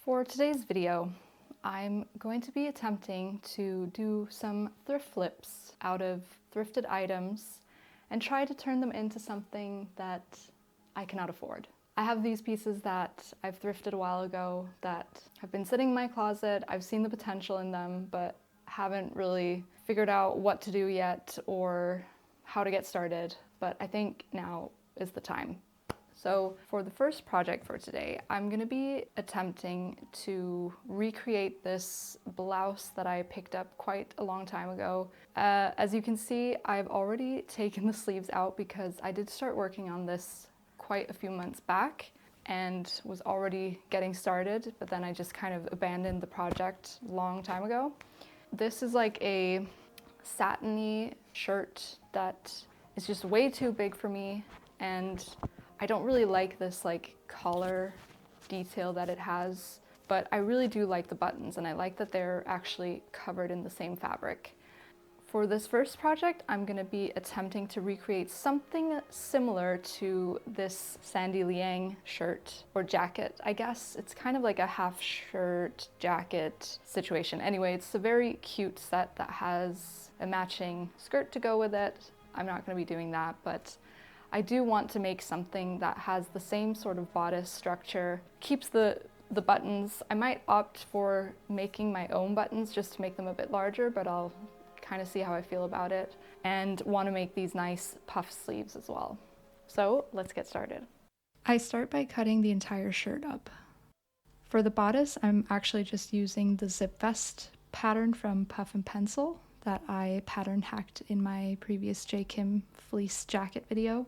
For today's video, I'm going to be attempting to do some thrift flips out of thrifted items and try to turn them into something that I cannot afford. I have these pieces that I've thrifted a while ago that have been sitting in my closet. I've seen the potential in them, but haven't really figured out what to do yet or how to get started. But I think now is the time. So for the first project for today, I'm going to be attempting to recreate this blouse that I picked up quite a long time ago. As you can see, I've already taken the sleeves out because I did start working on this quite a few months back and was already getting started, but then I just kind of abandoned the project a long time ago. This is like a satiny shirt that is just way too big for me, and I don't really like this like collar detail that it has, but I really do like the buttons, and I like that they're actually covered in the same fabric. For this first project, I'm going to be attempting to recreate something similar to this Sandy Liang shirt or jacket, I guess. It's kind of like a half shirt jacket situation. Anyway, it's a very cute set that has a matching skirt to go with it. I'm not going to be doing that, but I do want to make something that has the same sort of bodice structure, keeps the buttons. I might opt for making my own buttons just to make them a bit larger, but I'll kind of see how I feel about it, and want to make these nice puff sleeves as well. So let's get started. I start by cutting the entire shirt up. For the bodice, I'm actually just using the zip vest pattern from Puff and Pencil that I pattern hacked in my previous J.Kim fleece jacket video.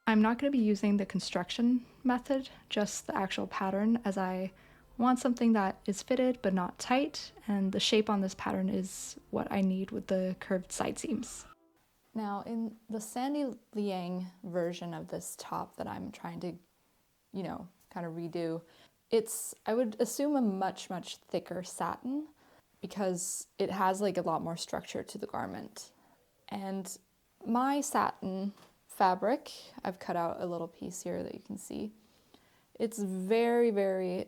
I'm not going to be using the construction method, just the actual pattern, as I want something that is fitted but not tight, and the shape on this pattern is what I need with the curved side seams. Now, in the Sandy Liang version of this top that I'm trying to, kind of redo, it's, I would assume, a much thicker satin because it has like a lot more structure to the garment. And my satin fabric, I've cut out a little piece here that you can see. It's very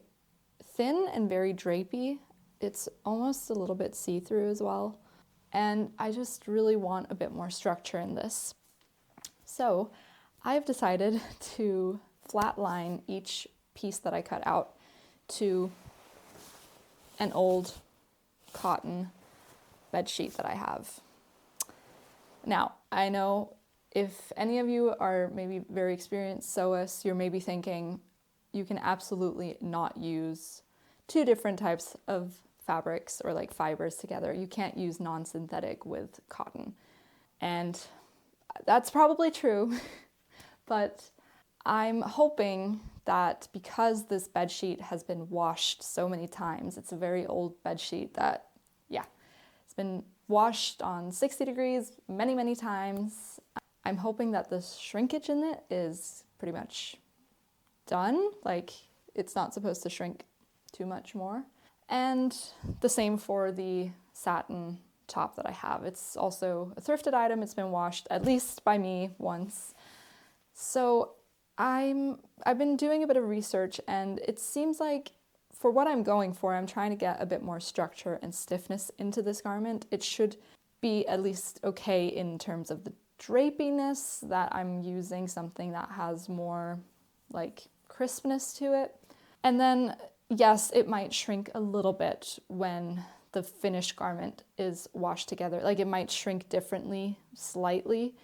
thin and very drapey. It's almost a little bit see-through as well. And I just really want a bit more structure in this. So I've decided to flatline each piece that I cut out to an old cotton bed sheet that I have. Now, I know if any of you are maybe very experienced sewists, you're maybe thinking you can absolutely not use two different types of fabrics or like fibers together. You can't use non-synthetic with cotton. And that's probably true, but I'm hoping that because this bed sheet has been washed so many times, it's a very old bed sheet that, it's been washed on 60 degrees many times. I'm hoping that the shrinkage in it is pretty much done. Like, it's not supposed to shrink too much more. And the same for the satin top that I have. It's also a thrifted item. It's been washed at least by me once. So I've been doing a bit of research, and it seems like for what I'm going for, I'm trying to get a bit more structure and stiffness into this garment. It should be at least okay in terms of the drapiness, that I'm using something that has more like crispness to it. And then, yes, it might shrink a little bit when the finished garment is washed together. Like, it might shrink differently, slightly.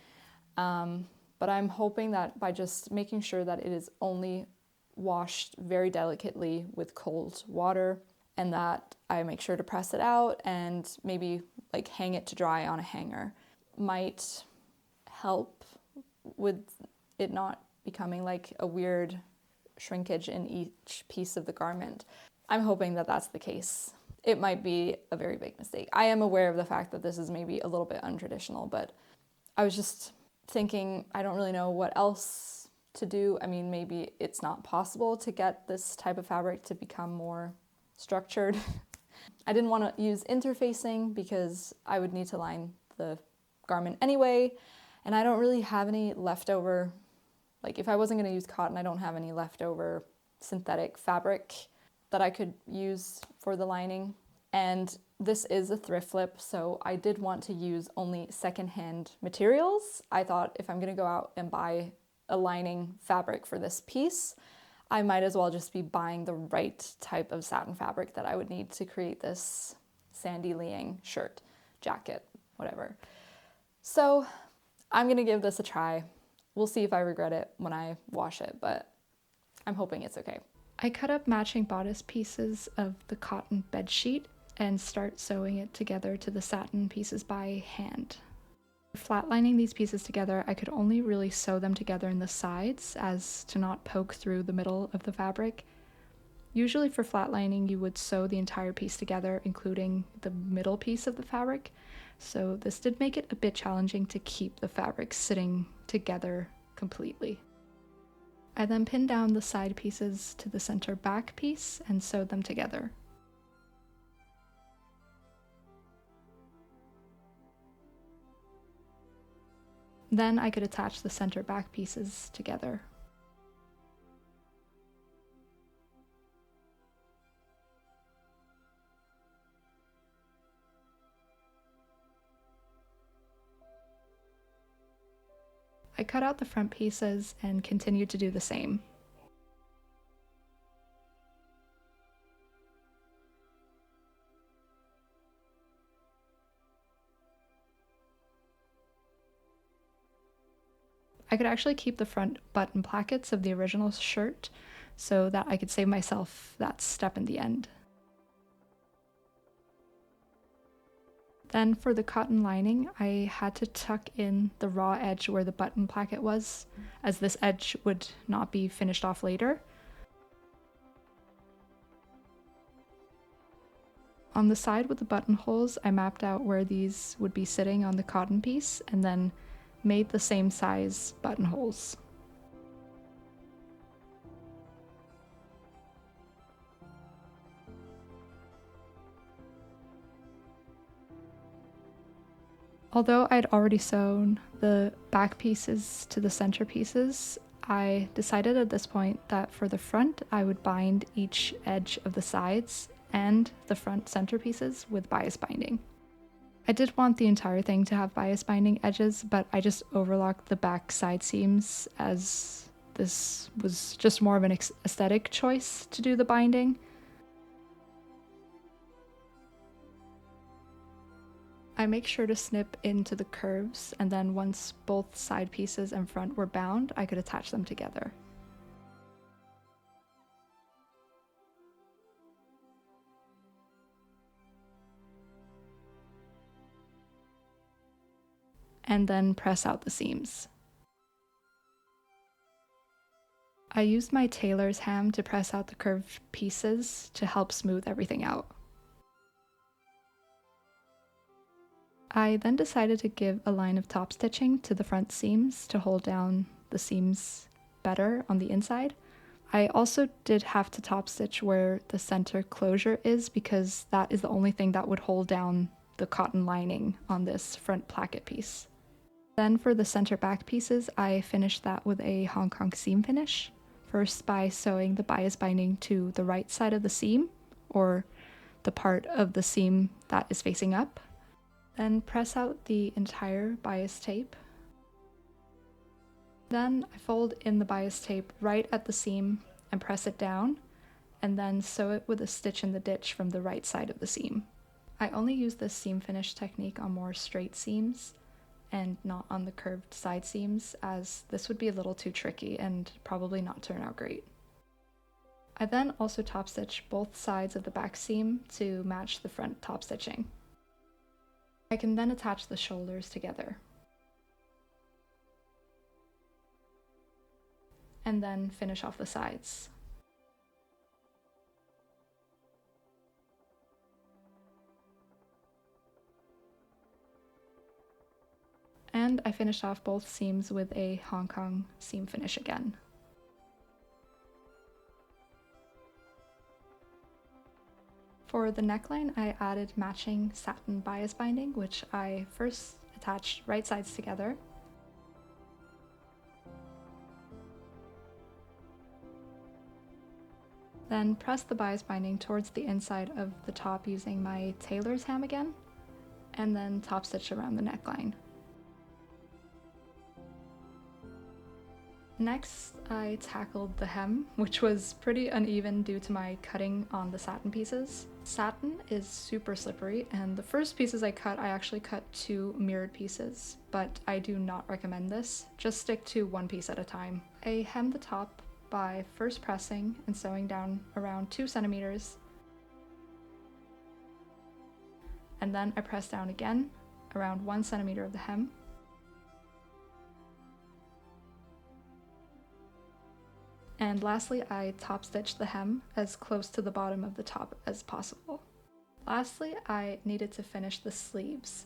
But I'm hoping that by just making sure that it is only washed very delicately with cold water, and that I make sure to press it out and maybe like hang it to dry on a hanger, might help with it not becoming like a weird shrinkage in each piece of the garment. I'm hoping that that's the case. It might be a very big mistake. I am aware of the fact that this is maybe a little bit untraditional, but I was just thinking, I don't really know what else to do. I mean, maybe it's not possible to get this type of fabric to become more structured. I didn't want to use interfacing because I would need to line the garment anyway, and I don't really have any leftover, like if I wasn't going to use cotton, I don't have any leftover synthetic fabric that I could use for the lining. And this is a thrift flip, so I did want to use only secondhand materials. I thought if I'm gonna go out and buy a lining fabric for this piece, I might as well just be buying the right type of satin fabric that I would need to create this Sandy Liang shirt, jacket, whatever. So I'm gonna give this a try. We'll see if I regret it when I wash it, but I'm hoping it's okay. I cut up matching bodice pieces of the cotton bed sheet and start sewing it together to the satin pieces by hand. Flatlining these pieces together, I could only really sew them together in the sides as to not poke through the middle of the fabric. Usually for flatlining, you would sew the entire piece together, including the middle piece of the fabric. So this did make it a bit challenging to keep the fabric sitting together completely. I then pinned down the side pieces to the center back piece and sewed them together. Then I could attach the center back pieces together. I cut out the front pieces and continued to do the same. I could actually keep the front button plackets of the original shirt so that I could save myself that step in the end. Then for the cotton lining, I had to tuck in the raw edge where the button placket was, as this edge would not be finished off later. On the side with the buttonholes, I mapped out where these would be sitting on the cotton piece and then made the same size buttonholes. Although I'd already sewn the back pieces to the center pieces, I decided at this point that for the front I would bind each edge of the sides and the front center pieces with bias binding. I did want the entire thing to have bias binding edges, but I just overlocked the back side seams as this was just more of an aesthetic choice to do the binding. I make sure to snip into the curves, and then once both side pieces and front were bound, I could attach them together. And then press out the seams. I used my tailor's ham to press out the curved pieces to help smooth everything out. I then decided to give a line of top stitching to the front seams to hold down the seams better on the inside. I also did have to top stitch where the center closure is because that is the only thing that would hold down the cotton lining on this front placket piece. Then for the center back pieces, I finished that with a Hong Kong seam finish. First by sewing the bias binding to the right side of the seam, or the part of the seam that is facing up. Then press out the entire bias tape. Then I fold in the bias tape right at the seam and press it down, and then sew it with a stitch in the ditch from the right side of the seam. I only use this seam finish technique on more straight seams and not on the curved side seams, as this would be a little too tricky and probably not turn out great. I then also top stitch both sides of the back seam to match the front top stitching. I can then attach the shoulders together. And then finish off the sides. And I finished off both seams with a Hong Kong seam finish again. For the neckline, I added matching satin bias binding, which I first attached right sides together. Then press the bias binding towards the inside of the top using my tailor's ham again, and then top stitch around the neckline. Next, I tackled the hem, which was pretty uneven due to my cutting on the satin pieces. Satin is super slippery, and the first pieces I actually cut 2 mirrored pieces, but I do not recommend this. Just stick to 1 piece at a time. I hemmed the top by first pressing and sewing down around 2 centimeters, and then I pressed down again around 1 centimeter of the hem. And lastly, I top stitched the hem as close to the bottom of the top as possible. Lastly, I needed to finish the sleeves.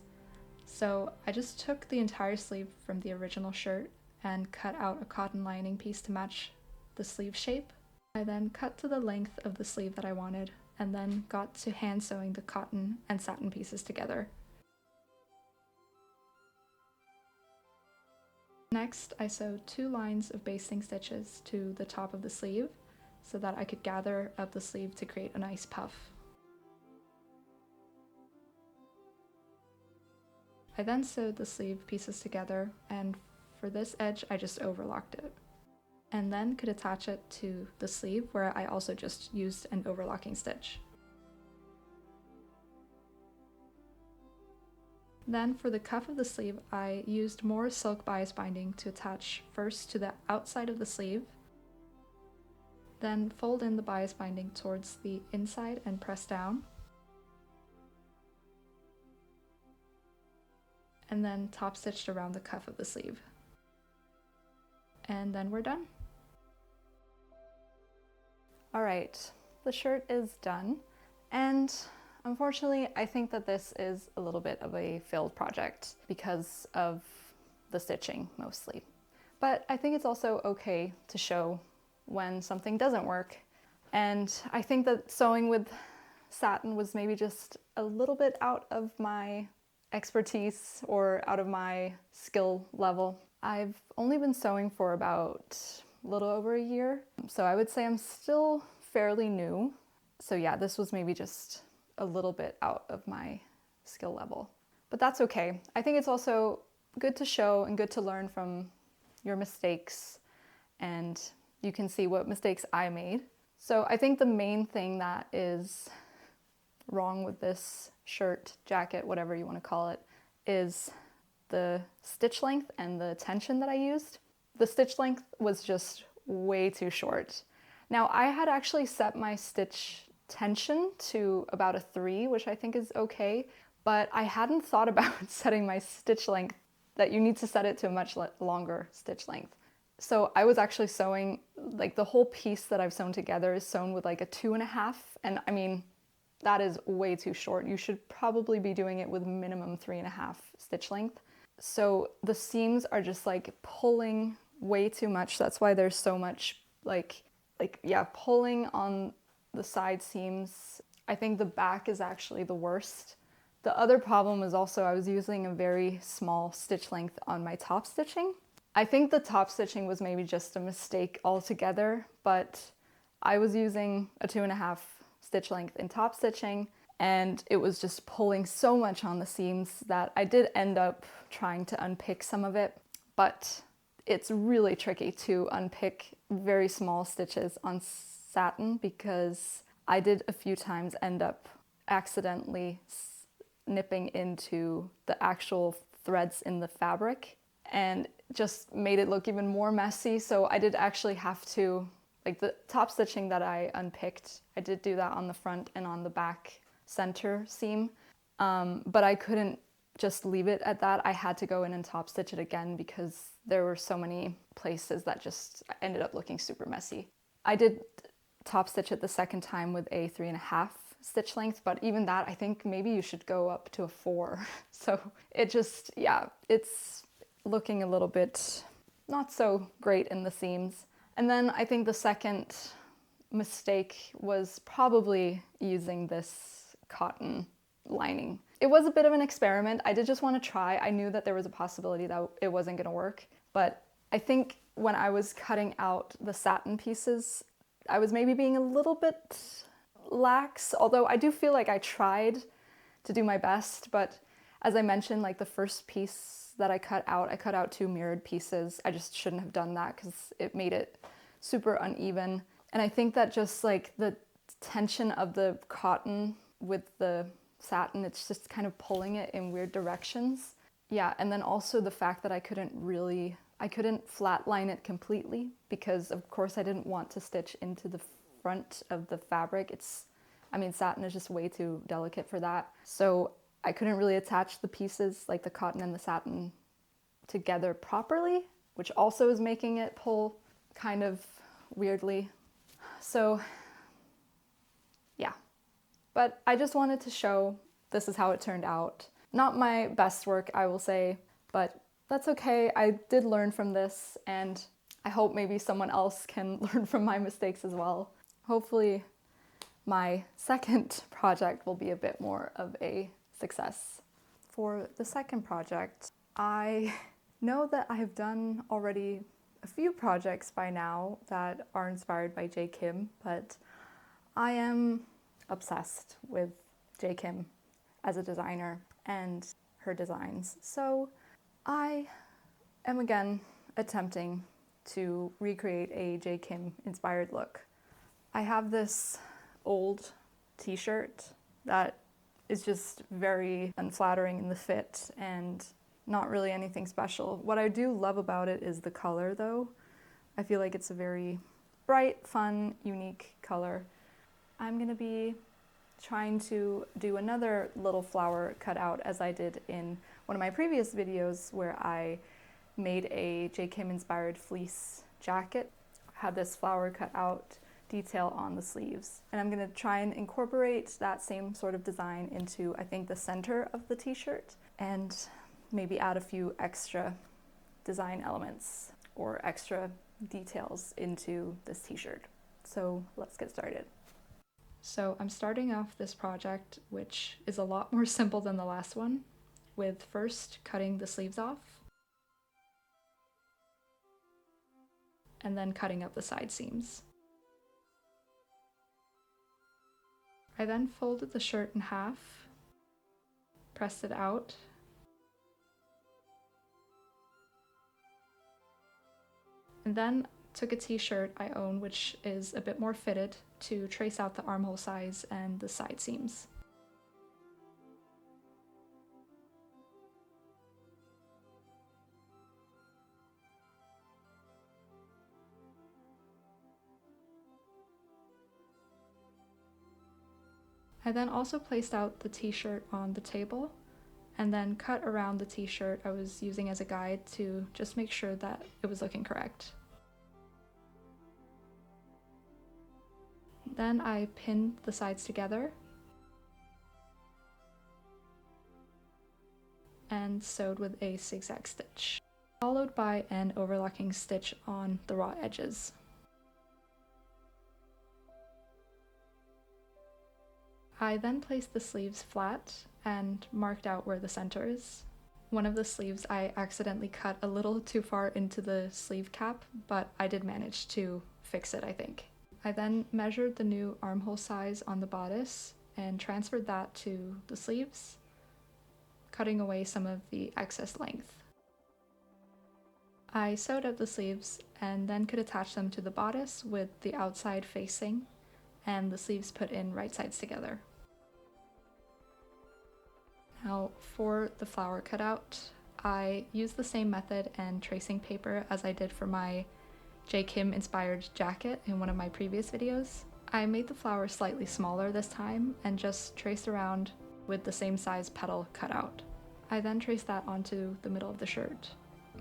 So I just took the entire sleeve from the original shirt and cut out a cotton lining piece to match the sleeve shape. I then cut to the length of the sleeve that I wanted, and then got to hand sewing the cotton and satin pieces together. Next, I sewed 2 lines of basting stitches to the top of the sleeve so that I could gather up the sleeve to create a nice puff. I then sewed the sleeve pieces together, and for this edge I just overlocked it, and then could attach it to the sleeve where I also just used an overlocking stitch. Then for the cuff of the sleeve, I used more silk bias binding to attach first to the outside of the sleeve, then fold in the bias binding towards the inside and press down, and then top stitched around the cuff of the sleeve. And then we're done. Alright, the shirt is done, and unfortunately, I think that this is a little bit of a failed project because of the stitching mostly. But I think it's also okay to show when something doesn't work. And I think that sewing with satin was maybe just a little bit out of my expertise or out of my skill level. I've only been sewing for about a little over a year, so I would say I'm still fairly new. So yeah, this was maybe just a little bit out of my skill level. But that's okay. I think it's also good to show and good to learn from your mistakes, and you can see what mistakes I made. So I think the main thing that is wrong with this shirt, jacket, whatever you want to call it, is the stitch length and the tension that I used. The stitch length was just way too short. Now I had actually set my stitch tension to about a 3, which I think is okay, but I hadn't thought about setting my stitch length, that you need to set it to a much longer stitch length. So I was actually sewing, like the whole piece that I've sewn together is sewn with like a 2.5, and I mean, that is way too short. You should probably be doing it with minimum 3.5 stitch length. So the seams are just like pulling way too much. That's why there's so much pulling on the side seams. I think the back is actually the worst. The other problem is also I was using a very small stitch length on my top stitching. I think the top stitching was maybe just a mistake altogether, but I was using a 2.5 stitch length in top stitching, and it was just pulling so much on the seams that I did end up trying to unpick some of it, but it's really tricky to unpick very small stitches on satin because I did a few times end up accidentally nipping into the actual threads in the fabric and just made it look even more messy. So I did actually have to, like the top stitching that I unpicked, I did do that on the front and on the back center seam, but I couldn't just leave it at that. I had to go in and top stitch it again because there were so many places that just ended up looking super messy. I did top stitch it the second time with a 3.5 stitch length, but even that, I think maybe you should go up to a 4. So it just, yeah, it's looking a little bit not so great in the seams. And then I think the second mistake was probably using this cotton lining. It was a bit of an experiment. I did just want to try. I knew that there was a possibility that it wasn't going to work, but I think when I was cutting out the satin pieces, I was maybe being a little bit lax, although I do feel like I tried to do my best, but as I mentioned, like the first piece that I cut out 2 mirrored pieces. I just shouldn't have done that because it made it super uneven. And I think that just like the tension of the cotton with the satin, it's just kind of pulling it in weird directions. Yeah, and then also the fact that I couldn't flatline it completely because of course I didn't want to stitch into the front of the fabric. Satin is just way too delicate for that. So I couldn't really attach the pieces, like the cotton and the satin, together properly, which also is making it pull kind of weirdly. So yeah, but I just wanted to show this is how it turned out. Not my best work, I will say, but that's okay. I did learn from this, and I hope maybe someone else can learn from my mistakes as well. Hopefully my second project will be a bit more of a success. For the second project, I know that I have done already a few projects by now that are inspired by J.Kim, but I am obsessed with J.Kim as a designer and her designs. So I am again attempting to recreate a J.Kim inspired look. I have this old t-shirt that is just very unflattering in the fit and not really anything special. What I do love about it is the color though. I feel like it's a very bright, fun, unique color. I'm gonna be trying to do another little flower cutout as I did in one of my previous videos where I made a J.Kim inspired fleece jacket. I had this flower cut out detail on the sleeves. And I'm gonna try and incorporate that same sort of design into, I think, the center of the t-shirt and maybe add a few extra design elements or extra details into this t-shirt. So let's get started. So I'm starting off this project, which is a lot more simple than the last one, with first cutting the sleeves off and then cutting up the side seams. I then folded the shirt in half, pressed it out, and then took a t-shirt I own, which is a bit more fitted, to trace out the armhole size and the side seams. I then also placed out the t-shirt on the table and then cut around the t-shirt I was using as a guide to just make sure that it was looking correct. Then I pinned the sides together and sewed with a zigzag stitch, followed by an overlocking stitch on the raw edges. I then placed the sleeves flat and marked out where the center is. One of the sleeves I accidentally cut a little too far into the sleeve cap, but I did manage to fix it, I think. I then measured the new armhole size on the bodice and transferred that to the sleeves, cutting away some of the excess length. I sewed up the sleeves and then could attach them to the bodice with the outside facing and the sleeves put in right sides together. Now for the flower cutout, I used the same method and tracing paper as I did for my J.Kim inspired jacket in one of my previous videos. I made the flower slightly smaller this time and just traced around with the same size petal cut out. I then traced that onto the middle of the shirt.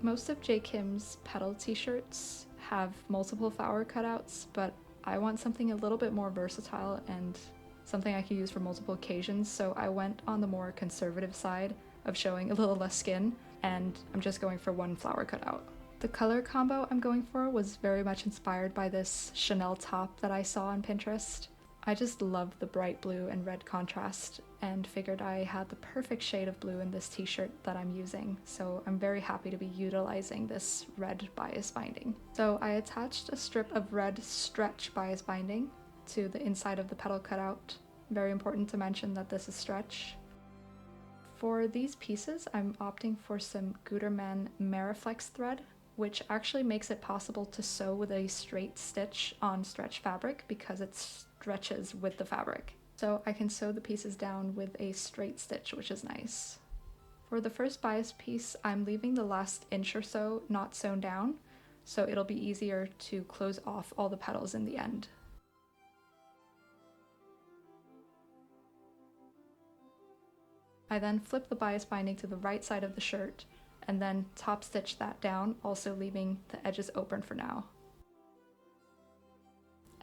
Most of J.Kim's petal t-shirts have multiple flower cutouts, but I want something a little bit more versatile and something I can use for multiple occasions, so I went on the more conservative side of showing a little less skin, and I'm just going for one flower cutout. The color combo I'm going for was very much inspired by this Chanel top that I saw on Pinterest. I just love the bright blue and red contrast and figured I had the perfect shade of blue in this t-shirt that I'm using, so I'm very happy to be utilizing this red bias binding. So I attached a strip of red stretch bias binding to the inside of the petal cutout. Very important to mention that this is stretch. For these pieces, I'm opting for some Gutermann Mariflex thread, which actually makes it possible to sew with a straight stitch on stretch fabric because it stretches with the fabric. So I can sew the pieces down with a straight stitch, which is nice. For the first bias piece, I'm leaving the last inch or so not sewn down, so it'll be easier to close off all the petals in the end. I then flip the bias binding to the right side of the shirt and then top stitch that down, also leaving the edges open for now.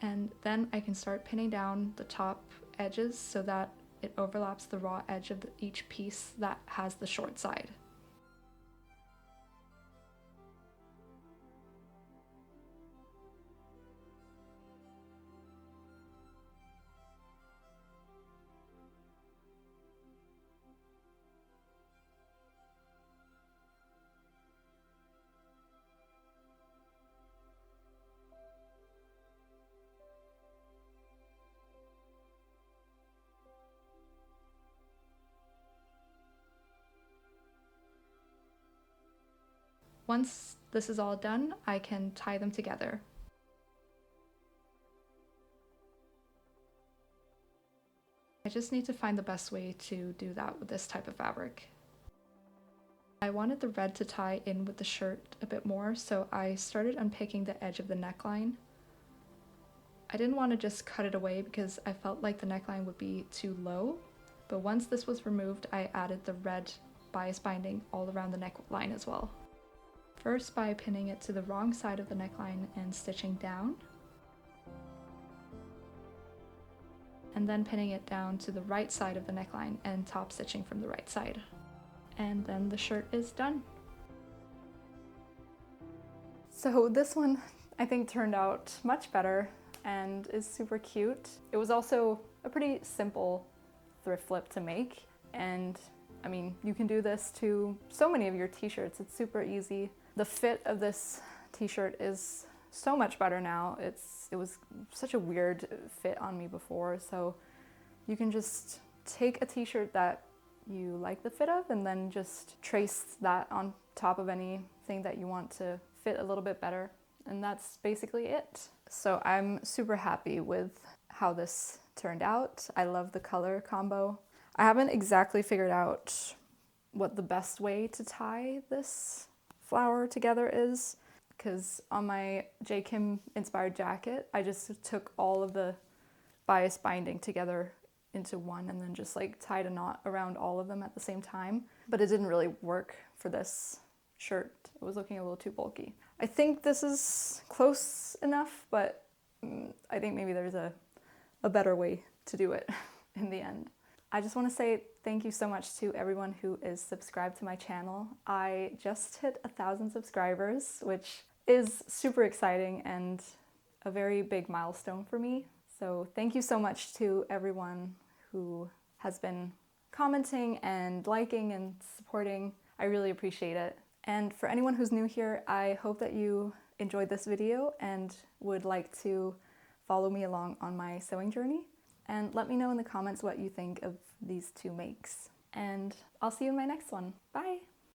And then I can start pinning down the top edges so that it overlaps the raw edge of each piece that has the short side. Once this is all done, I can tie them together. I just need to find the best way to do that with this type of fabric. I wanted the red to tie in with the shirt a bit more, so I started unpicking the edge of the neckline. I didn't want to just cut it away because I felt like the neckline would be too low, but once this was removed, I added the red bias binding all around the neckline as well. First by pinning it to the wrong side of the neckline and stitching down, and then pinning it down to the right side of the neckline and top stitching from the right side. And then the shirt is done. So this one I think turned out much better and is super cute. It was also a pretty simple thrift flip to make, and I mean, you can do this to so many of your t-shirts. It's super easy. The fit of this t-shirt is so much better now. It was such a weird fit on me before, so you can just take a t-shirt that you like the fit of and then just trace that on top of anything that you want to fit a little bit better, and that's basically it. So I'm super happy with how this turned out. I love the color combo. I haven't exactly figured out what the best way to tie this flower together is, because on my J.Kim inspired jacket, I just took all of the bias binding together into one and then just like tied a knot around all of them at the same time. But it didn't really work for this shirt. It was looking a little too bulky. I think this is close enough, but I think maybe there's a better way to do it in the end. I just want to say thank you so much to everyone who is subscribed to my channel. I just hit 1,000 subscribers, which is super exciting and a very big milestone for me. So thank you so much to everyone who has been commenting and liking and supporting. I really appreciate it. And for anyone who's new here, I hope that you enjoyed this video and would like to follow me along on my sewing journey. And let me know in the comments what you think of these two makes. And I'll see you in my next one. Bye!